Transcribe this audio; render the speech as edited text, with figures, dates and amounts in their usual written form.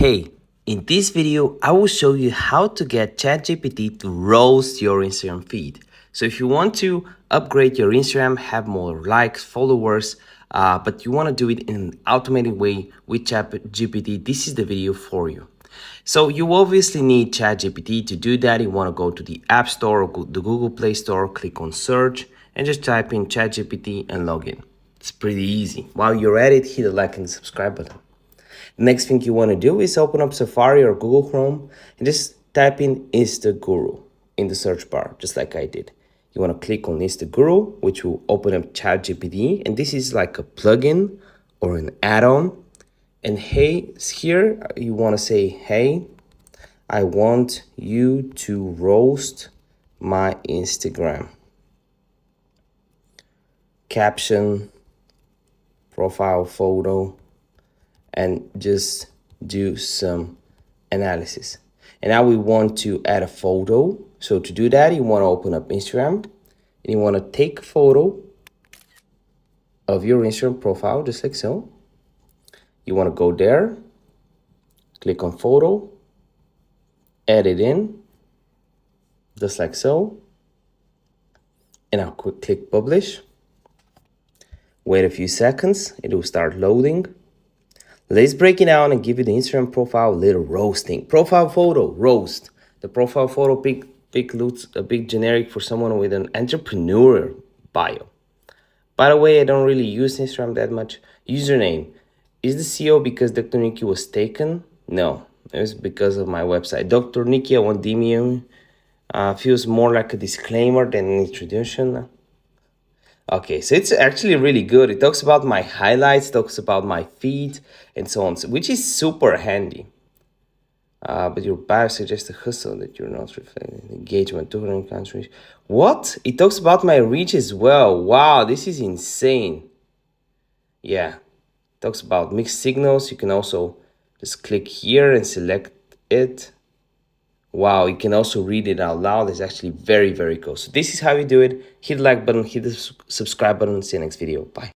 Hey, in this video, I will show you how to get ChatGPT to roast your Instagram feed. So if you want to upgrade your Instagram, have more likes, followers, but you want to do it in an automated way with ChatGPT, this is the video for you. So you obviously need ChatGPT. To do that, you want to go to the App Store or the Google Play Store, click on search, and just type in ChatGPT and log in. It's pretty easy. While you're at it, hit the like and subscribe button. Next thing you want to do is open up Safari or Google Chrome and just type in Instaguru in the search bar, just like I did. You want to click on Instaguru, which will open up ChatGPT, and this is like a plugin or an add-on. And hey, here you want to say, hey, I want you to roast my Instagram. Caption, profile photo, and just do some analysis. And now we want to add a photo. So to do that, you want to open up Instagram and you want to take a photo of your Instagram profile, just like so. You want to go there, click on photo, add it in, just like so. And I'll click publish. Wait a few seconds, it will start loading. Let's break it down and give you the Instagram profile little roasting. Profile photo, roast. The profile photo pic looks a bit generic for someone with an entrepreneur bio. By the way, I don't really use Instagram that much. Username. Is the CEO because Dr. Niki was taken? No, it was because of my website. Dr. Niki, I want Demium. Feels more like a disclaimer than an introduction. Okay, so it's actually really good. It talks about my highlights, talks about my feed, and so on, which is super handy. But your bio suggests a hustle that you're not reflecting engagement, 200 countries. What? It talks about my reach as well. Wow, this is insane. Yeah, it talks about mixed signals. You can also just click here and select it. Wow, you can also read it out loud. It's actually very, very cool. So this is how you do it. Hit the like button, hit the subscribe button. See you next video. Bye.